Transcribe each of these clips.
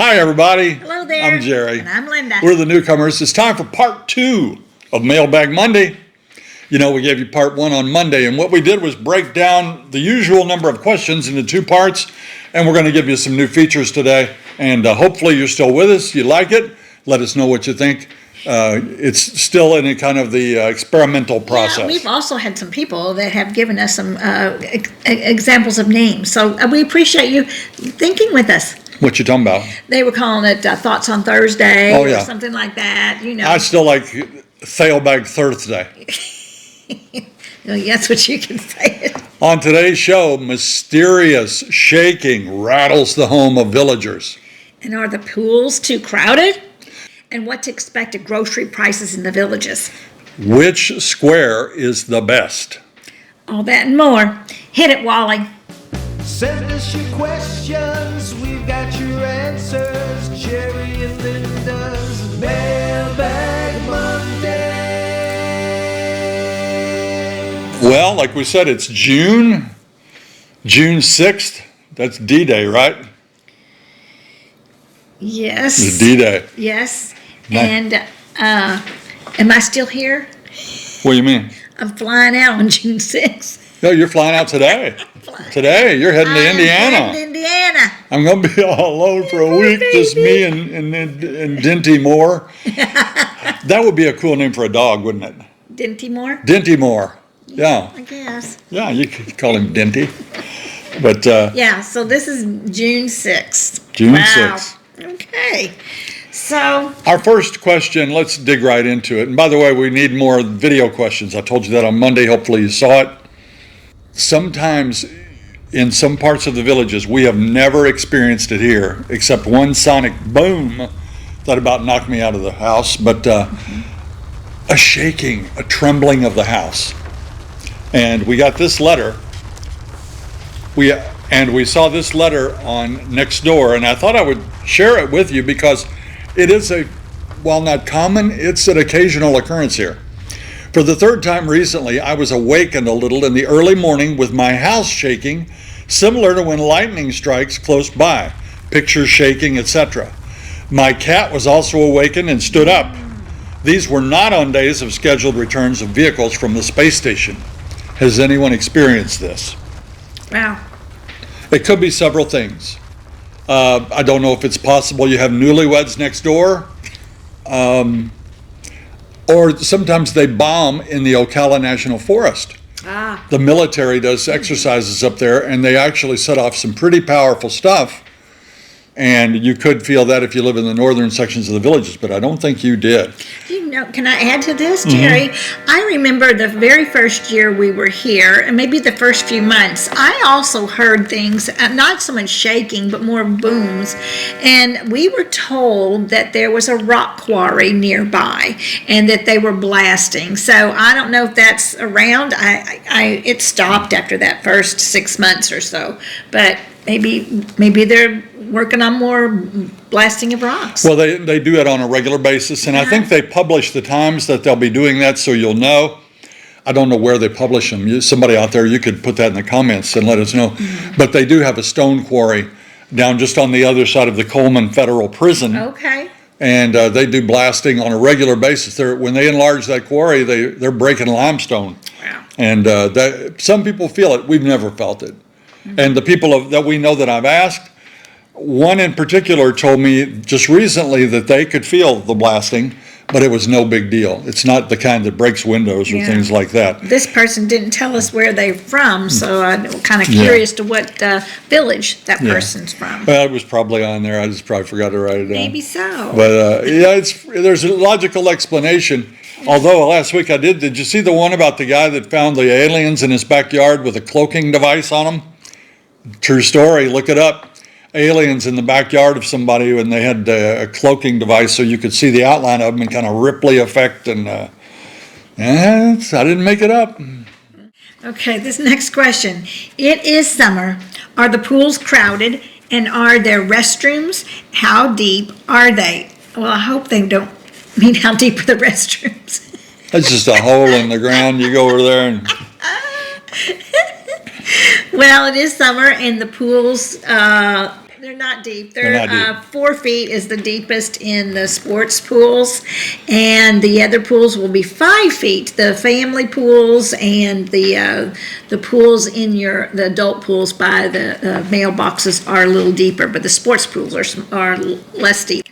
Hi, everybody. Hello there. I'm Jerry. And I'm Linda. We're the Newcomers. It's time for part 2 of Mailbag Monday. You know, we gave you part 1 on Monday, and what we did was break down the usual number of questions into 2 parts, and we're going to give you some new features today, and hopefully you're still with us. You like it. Let us know what you think. It's still in a kind of the experimental process. Yeah, we've also had some people that have given us some examples of names, so we appreciate you thinking with us. What you talking about? They were calling it Thoughts on Thursday yeah. or something like that, you know. I still like Thailbag Thursday. Well, that's what you can say. On today's show, mysterious shaking rattles the home of villagers. And are the pools too crowded? And what to expect at grocery prices in the villages? Which square is the best? All that and more. Hit it, Wally. Send us your questions, we've got your answers. Jerry and Linda's Mailbag Monday. Well, like we said, it's June 6th. That's D-Day, right? Yes. It's D-Day. Yes. Nice. And am I still here? What do you mean? I'm flying out on June 6th. No, you're flying out today. Today, you're heading to Indiana. I'm heading to Indiana. I'm going to be all alone for a week, just me and Dinty Moore. That would be a cool name for a dog, wouldn't it? Dinty Moore? Dinty Moore. Yeah. I guess. Yeah, you could call him Dinty. But yeah, so this is June 6th. June Wow. 6th. Okay. So our first question, let's dig right into it. And by the way, we need more video questions. I told you that on Monday. Hopefully you saw it. Sometimes in some parts of the villages, we have never experienced it here, except one sonic boom that about knocked me out of the house. But a shaking, a trembling of the house. And we got this letter. We saw this letter on Nextdoor, and I thought I would share it with you because it is while not common, it's an occasional occurrence here. For the 3rd time recently, I was awakened a little in the early morning with my house shaking, similar to when lightning strikes close by, pictures shaking, etc. My cat was also awakened and stood up. These were not on days of scheduled returns of vehicles from the space station. Has anyone experienced this? wow. It could be several things. I don't know if it's possible you have newlyweds next door. Or sometimes they bomb in the Ocala National Forest. The military does exercises up there, and they actually set off some pretty powerful stuff. And you could feel that if you live in the northern sections of the villages, but I don't think you did. You know, can I add to this, Jerry? I remember the very first year we were here, and maybe the first few months, I also heard things, not so much shaking, but more booms. And we were told that there was a rock quarry nearby, and that they were blasting. So I don't know if that's around. It stopped after that first 6 months or so, but maybe they're working on more blasting of rocks. Well, they do it on a regular basis, and I think they publish the times that they'll be doing that, so you'll know. I don't know where they publish them. Somebody out there, you could put that in the comments and let us know. But they do have a stone quarry down just on the other side of the Coleman Federal Prison. Okay. And they do blasting on a regular basis. When they enlarge that quarry, they're breaking limestone. Wow. And some people feel it. We've never felt it. And the people that we know that I've asked, one in particular told me just recently that they could feel the blasting, but it was no big deal. It's not the kind that breaks windows or things like that. This person didn't tell us where they're from, so I'm kind of curious to what village that person's from. Well, it was probably on there. I just probably forgot to write it down. Maybe so. But there's a logical explanation. Although last week did you see the one about the guy that found the aliens in his backyard with a cloaking device on them? True story, look it up. Aliens in the backyard of somebody, and they had a cloaking device so you could see the outline of them and kind of Ripley effect. And I didn't make it up. Okay, this next question. It is summer. Are the pools crowded, and are there restrooms? How deep are they? Well, I hope they don't mean how deep are the restrooms. That's just a hole in the ground. You go over there and... Well, it is summer, and the pools, They're not deep. They're not deep. 4 feet is the deepest in the sports pools, and the other pools will be 5 feet. The family pools and the pools in the adult pools by the mailboxes are a little deeper, but the sports pools are less deep.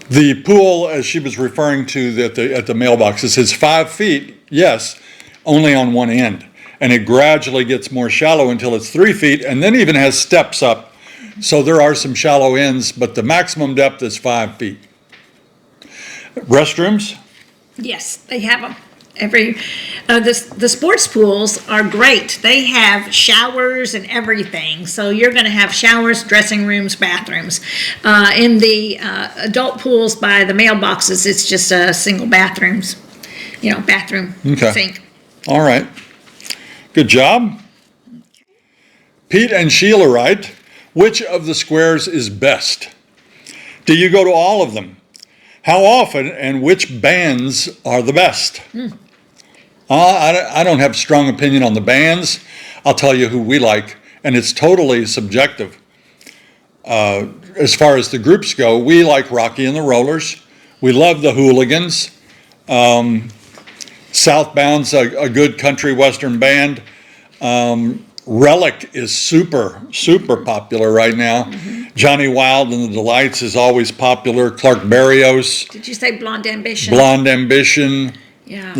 The pool, as she was referring to at the mailboxes, is 5 feet, yes, only on one end. And it gradually gets more shallow until it's 3 feet, and then even has steps up. So there are some shallow ends, but the maximum depth is 5 feet. Restrooms? Yes, they have them. The sports pools are great. They have showers and everything. So you're going to have showers, dressing rooms, bathrooms. In the adult pools by the mailboxes, it's just single bathrooms. Bathroom, sink. All right. Good job. Pete and Sheila write, which of the squares is best? Do you go to all of them? How often and which bands are the best? I don't have a strong opinion on the bands. I'll tell you who we like, and it's totally subjective. As far as the groups go, we like Rocky and the Rollers. We love the Hooligans. Southbound's a good country western band. Relic is super popular right now. Mm-hmm. Johnny Wilde and the Delights is always popular. Clark Barrios. Did you say Blonde Ambition? Blonde Ambition. Yeah.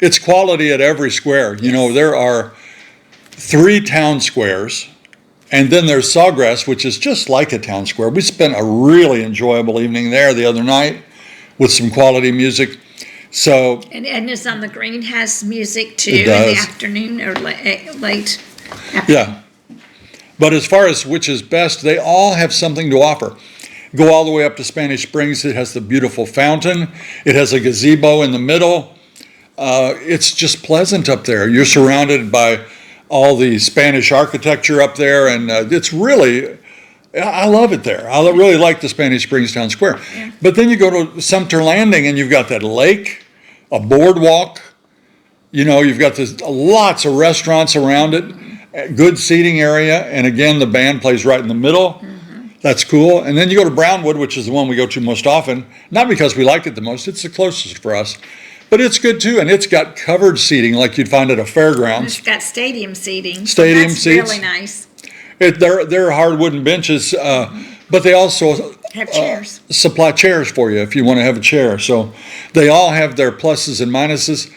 It's quality at every square. Yes. There are 3 town squares, and then there's Sawgrass, which is just like a town square. We spent a really enjoyable evening there the other night with some quality music. So, and Edna's on the Green has music too in the afternoon or late. Yeah. But as far as which is best, they all have something to offer. Go all the way up to Spanish Springs. It has the beautiful fountain. It has a gazebo in the middle. It's just pleasant up there. You're surrounded by all the Spanish architecture up there, and it's really, I love it there. I really like the Spanish Springs Town Square. Yeah. But then you go to Sumter Landing, and you've got that lake, a boardwalk. You've got lots of restaurants around it, good seating area, and again, the band plays right in the middle. Mm-hmm. That's cool. And then you go to Brownwood, which is the one we go to most often, not because we like it the most, it's the closest for us. But it's good too, and it's got covered seating like you'd find at a fairgrounds. It's got stadium seating. That's seats. Really nice. They're hard wooden benches, but they also have chairs. Supply chairs for you if you want to have a chair. So they all have their pluses and minuses.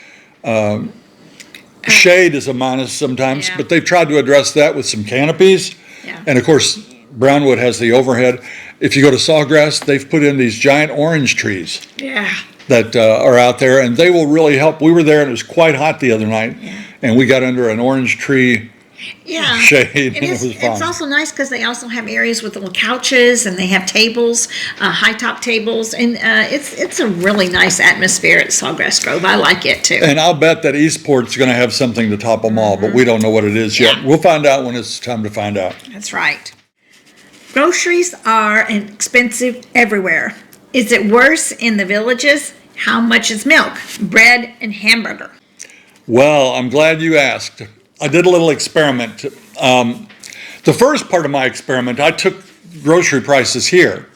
Shade is a minus sometimes, but they've tried to address that with some canopies. Yeah. And of course, Brownwood has the overhead. If you go to Sawgrass, they've put in these giant orange trees. Yeah. That are out there, and they will really help. We were there, and it was quite hot the other night, and we got under an orange tree shade, and it was fun. It's also nice because they also have areas with little couches, and they have tables, high top tables, and it's a really nice atmosphere at Sawgrass Grove. I like it too. And I'll bet that Eastport's going to have something to top them all, but we don't know what it is yet. We'll find out when it's time to find out. That's right. Groceries are expensive everywhere. Is it worse in the villages? How much is milk, bread, and hamburger? Well, I'm glad you asked. I did a little experiment. The first part of my experiment, I took grocery prices here,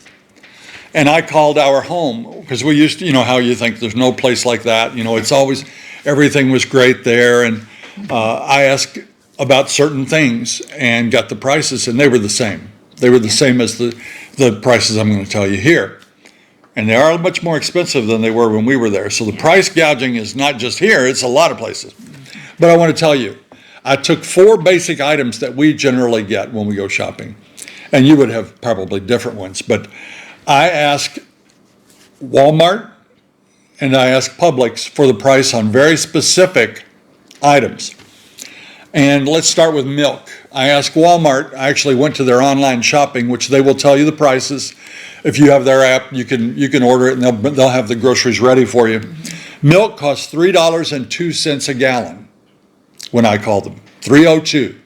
and I called our home, because we used to, how you think there's no place like that. It's always, everything was great there, and I asked about certain things and got the prices, and they were the same. They were the same as the prices I'm going to tell you here. And they are much more expensive than they were when we were there. So the price gouging is not just here, it's a lot of places. But I want to tell you, I took 4 basic items that we generally get when we go shopping. And you would have probably different ones. But I asked Walmart and I asked Publix for the price on very specific items. And let's start with milk. I asked Walmart, I actually went to their online shopping, which they will tell you the prices. If you have their app, you can order it and they'll have the groceries ready for you. Milk costs $3.02 a gallon when I called them, $3.02.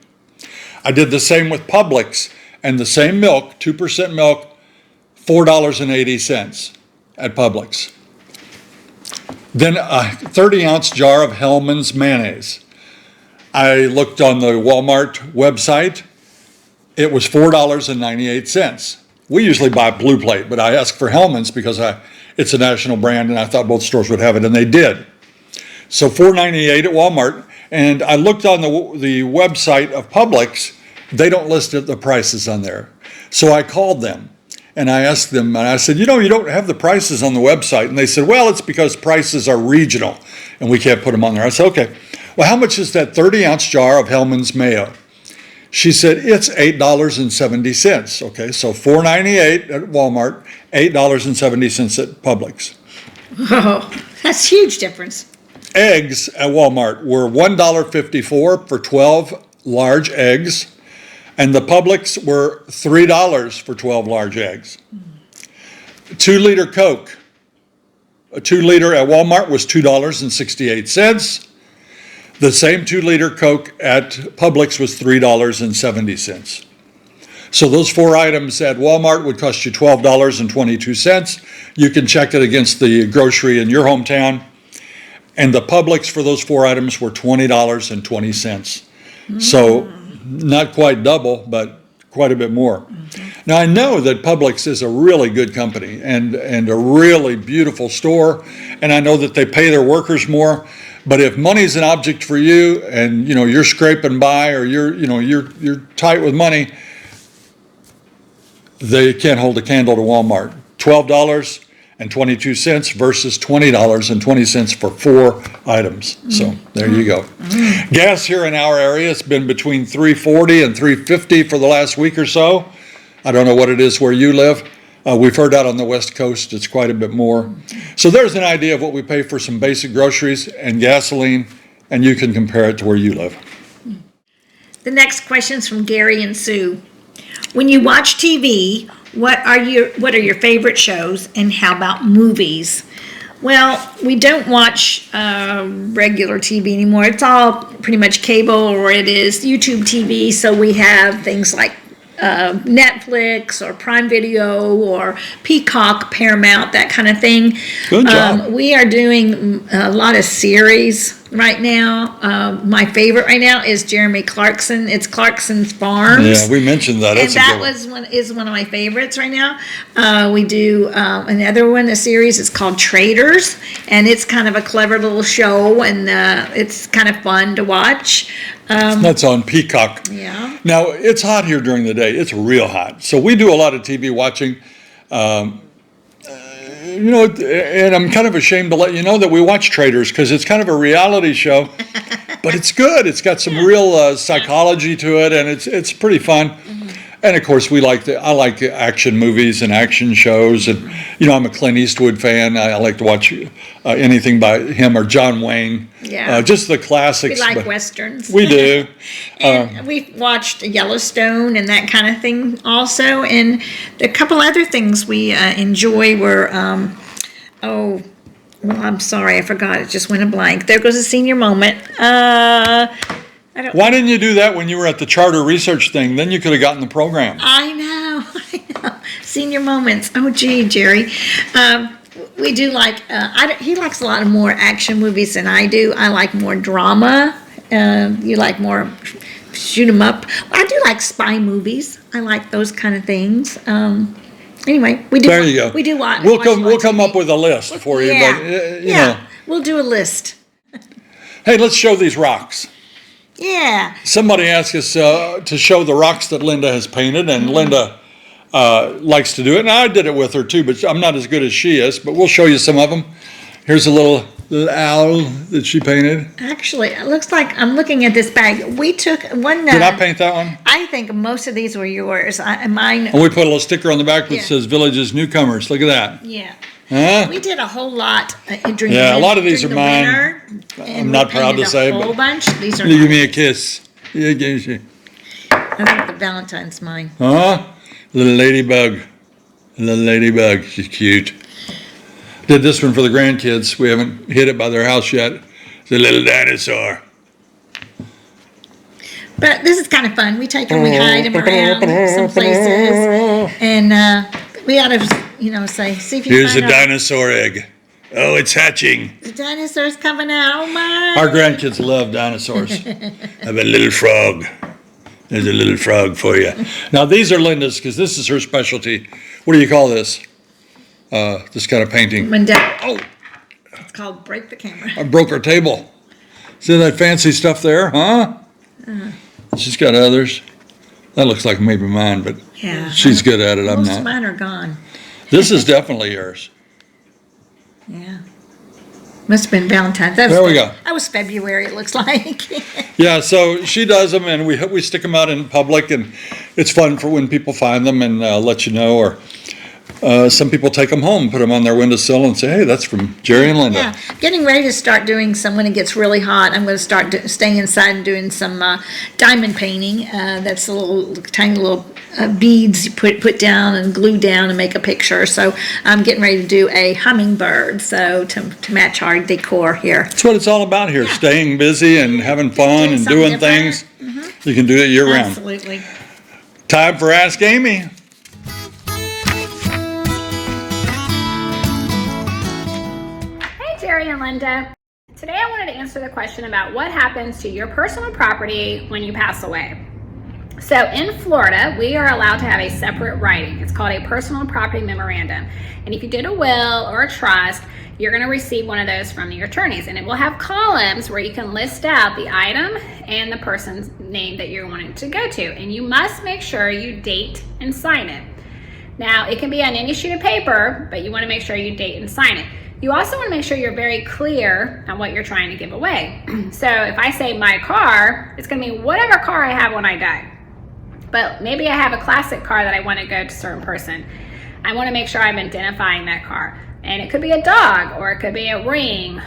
I did the same with Publix, and the same milk, 2% milk, $4.80 at Publix. Then a 30-ounce jar of Hellmann's mayonnaise. I looked on the Walmart website, it was $4.98. We usually buy Blue Plate, but I asked for Hellman's because it's a national brand, and I thought both stores would have it, and they did. So $4.98 at Walmart, and I looked on the website of Publix. They don't list the prices on there. So I called them, and I asked them, and I said, you don't have the prices on the website. And they said, well, it's because prices are regional, and we can't put them on there. I said, okay. Well, how much is that 30-ounce jar of Hellman's mayo? She said, it's $8.70. Okay, so $4.98 at Walmart, $8.70 at Publix. Oh, that's a huge difference. Eggs at Walmart were $1.54 for 12 large eggs, and the Publix were $3 for 12 large eggs. 2-liter Coke, a 2-liter at Walmart was $2.68. The same 2-liter Coke at Publix was $3.70. So those 4 items at Walmart would cost you $12.22. You can check it against the grocery in your hometown. And the Publix for those 4 items were $20.20. So not quite double, but quite a bit more. Now I know that Publix is a really good company and a really beautiful store, and I know that they pay their workers more. But if money's an object for you, and you're scraping by, or you're tight with money, they can't hold a candle to Walmart. $12.22 versus $20.20 for 4 items. So there you go. Gas here in our area, it's been between $3.40 and $3.50 for the last week or so. I don't know what it is where you live. We've heard out on the West Coast, it's quite a bit more. So there's an idea of what we pay for some basic groceries and gasoline, and you can compare it to where you live. The next question is from Gary and Sue. When you watch TV, what are your favorite shows, and how about movies? Well, we don't watch regular TV anymore. It's all pretty much cable, or it is YouTube TV. So we have things like Netflix or Prime Video or Peacock, Paramount, that kind of thing. Good job. We are doing a lot of series right now. My favorite right now is Jeremy Clarkson. It's Clarkson's Farms. Yeah, we mentioned that. And that is one of my favorites right now. We do another one, a series. It's called Traders, and it's kind of a clever little show, and it's kind of fun to watch. That's on Peacock. Yeah. Now, it's hot here during the day. It's real hot. So we do a lot of TV watching. And I'm kind of ashamed to let you know that we watch Traders because it's kind of a reality show, but it's good. It's got some real psychology to it, and it's pretty fun. And of course, I like action movies and action shows, and I'm a Clint Eastwood fan. I like to watch anything by him or John Wayne. Yeah. Just the classics. We like westerns. We do. And we've watched Yellowstone and that kind of thing also. And a couple other things we enjoy were, well, I'm sorry, I forgot. It just went a blank. There goes a senior moment. Why didn't you do that when you were at the charter research thing? Then you could have gotten the program. I know. Senior moments. Oh, gee, Jerry. We do like, he likes a lot of more action movies than I do. I like more drama. You like more shoot 'em up. I do like spy movies. I like those kind of things. Anyway, we do. There you go. We do watch. We'll come up with a list for you. Yeah. But, you know. We'll do a list. Hey, let's show these rocks. Yeah. Somebody asked us to show the rocks that Linda has painted, and Linda likes to do it. And I did it with her too, but I'm not as good as she is. But we'll show you some of them. Here's a little owl that she painted. Actually, it looks like I'm looking at this bag. We took one. Did I paint that one? I think most of these were yours. Mine. And we put a little sticker on the back that says "Villages Newcomers." Look at that. Yeah. Huh? We did a whole lot during a lot of these are mine. Winter, I'm not proud to say, a whole but bunch. These are. Give me a kiss. Yeah, give you. I think the Valentine's mine. Huh? Little ladybug. Little ladybug. She's cute. Did this one for the grandkids. We haven't hit it by their house yet. It's a little dinosaur. But this is kind of fun. We take them, we hide them around some places, and we ought to, say, see if you Here's a find out. dinosaur egg. Oh, it's hatching. The dinosaur's coming out. Oh my! Our grandkids love dinosaurs. I have a little frog. There's a little frog for you. Now, these are Linda's because this is her specialty. What do you call this? This kind of painting. Oh, It's called Break the Camera. I broke her table. See that fancy stuff there, huh? She's got others. That looks like maybe mine, but Yeah. she's good at it. I'm Most not. of mine are gone. This is definitely yours. Yeah. Must have been Valentine's. That was There we go. That was February, it looks like. Yeah, so she does them, and we stick them out in public, and it's fun for when people find them and let you know. Or some people take them home, put them on their windowsill, and say, "Hey, that's from Jerry and Linda." Yeah, getting ready to start doing some, when it gets really hot, I'm going to start staying inside and doing some diamond painting. That's a little, tiny little beads you put down and glue down and make a picture. So I'm getting ready to do a hummingbird, so to match our decor here. That's what it's all about here, staying busy and having fun and something doing different. things. You can do it year-round. Absolutely. Time for Ask Amy. Hey Jerry and Linda. Today I wanted to answer the question about what happens to your personal property when you pass away. So in Florida, we are allowed to have a separate writing. It's called a personal property memorandum. And if you did a will or a trust, you're going to receive one of those from your attorneys. And it will have columns where you can list out the item and the person's name that you're wanting to go to. And you must make sure you date and sign it. Now, it can be on any sheet of paper, but you want to make sure you date and sign it. You also want to make sure you're very clear on what you're trying to give away. So if I say my car, it's going to be whatever car I have when I die. But maybe I have a classic car that I want to go to a certain person. I want to make sure I'm identifying that car. And it could be a dog, or it could be a ring,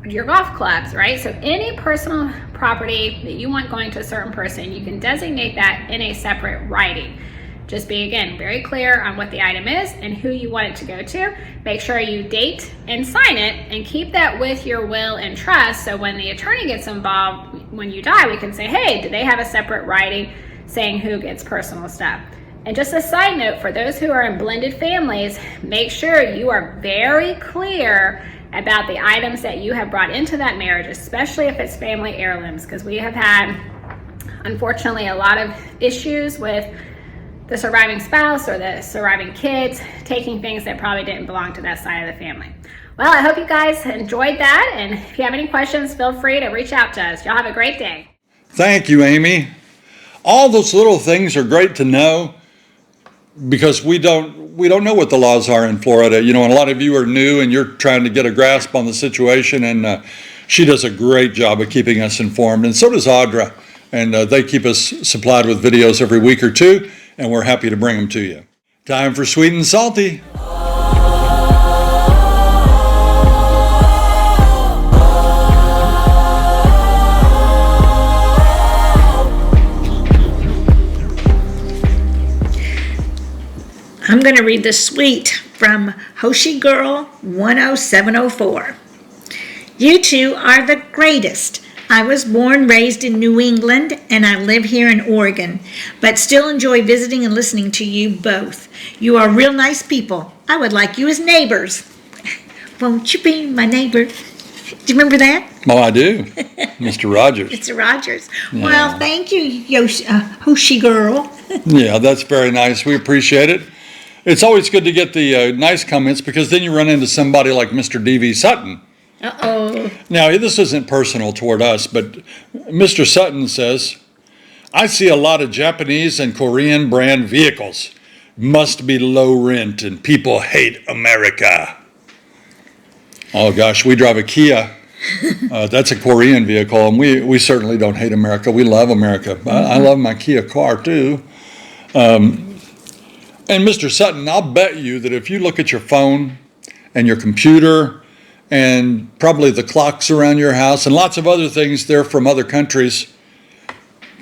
your golf clubs, right? So any personal property that you want going to a certain person, you can designate that in a separate writing. Just be, again, very clear on what the item is and who you want it to go to. Make sure you date and sign it, and keep that with your will and trust, so when the attorney gets involved, when you die, we can say, hey, do they have a separate writing saying who gets personal stuff? And just a side note, for those who are in blended families, make sure you are very clear about the items that you have brought into that marriage, especially if it's family heirlooms, because we have had, unfortunately, a lot of issues with the surviving spouse or the surviving kids taking things that probably didn't belong to that side of the family. Well, I hope you guys enjoyed that, and if you have any questions, feel free to reach out to us. Y'all have a great day. Thank you, Amy. All those little things are great to know, because we don't know what the laws are in Florida. You know, and a lot of you are new and you're trying to get a grasp on the situation, and she does a great job of keeping us informed, and so does Audra, and they keep us supplied with videos every week or two, and we're happy to bring them to you. Time for Sweet and Salty. I'm going to read the sweet from Hoshi Girl 10704. You two are the greatest. I was born, raised in New England, and I live here in Oregon, but still enjoy visiting and listening to you both. You are real nice people. I would like you as neighbors. Won't you be my neighbor? Do you remember that? Oh, I do. Mr. Rogers. Mr. Rogers. Yeah. Well, thank you, Hoshi Girl. Yeah, that's very nice. We appreciate it. It's always good to get the nice comments, because then you run into somebody like Mr. D.V. Sutton. Uh-oh. Now, this isn't personal toward us, but Mr. Sutton says, I see a lot of Japanese and Korean brand vehicles. Must be low rent and people hate America. Oh gosh, we drive a Kia. That's a Korean vehicle, and we certainly don't hate America. We love America. I love my Kia car too. And Mr. Sutton, I'll bet you that if you look at your phone and your computer and probably the clocks around your house and lots of other things there from other countries,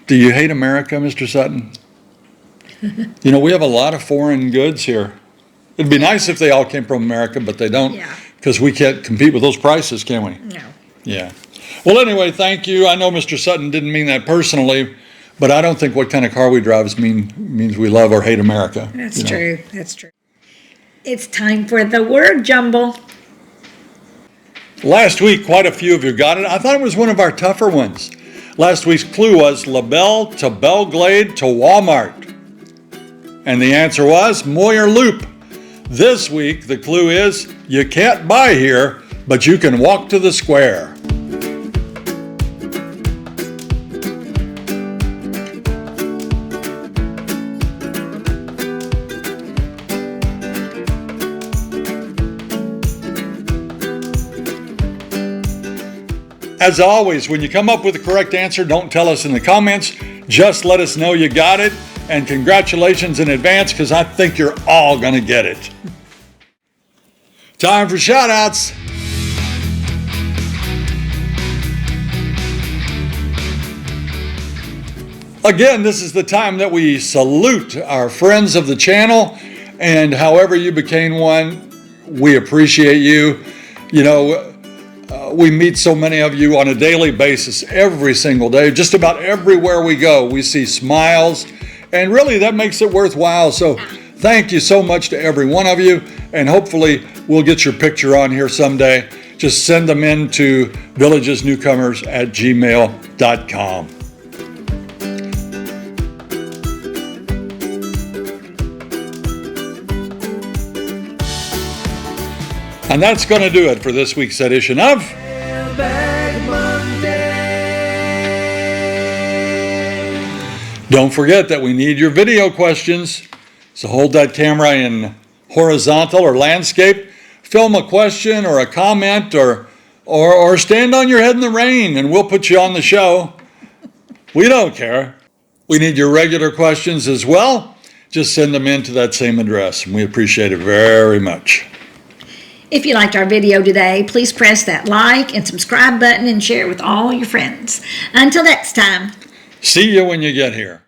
do you hate America, Mr. Sutton? You know, we have a lot of foreign goods here. It'd be nice if they all came from America, but they don't, because we can't compete with those prices, can we? No. Yeah. Well, anyway, thank you. I know Mr. Sutton didn't mean that personally, but I don't think what kind of car we drive means we love or hate America. That's true. That's true. It's time for the word jumble. Last week, quite a few of you got it. I thought it was one of our tougher ones. Last week's clue was LaBelle to Belglade to Walmart. And the answer was Moyer Loop. This week, the clue is you can't buy here, but you can walk to the square. As always, when you come up with the correct answer, don't tell us in the comments. Just let us know you got it. And congratulations in advance, because I think you're all going to get it. Time for shout-outs. Again, this is the time that we salute our friends of the channel. And however you became one, we appreciate you. You know, we meet so many of you on a daily basis, every single day. Just about everywhere we go, we see smiles, and really that makes it worthwhile. So thank you so much to every one of you, and hopefully we'll get your picture on here someday. Just send them in to villagesnewcomers@gmail.com. And that's going to do it for this week's edition of Mailbag Monday. Don't forget that we need your video questions. So hold that camera in horizontal or landscape. Film a question or a comment or stand on your head in the rain and we'll put you on the show. We don't care. We need your regular questions as well. Just send them in to that same address, and we appreciate it very much. If you liked our video today, please press that like and subscribe button and share it with all your friends. Until next time. See you when you get here.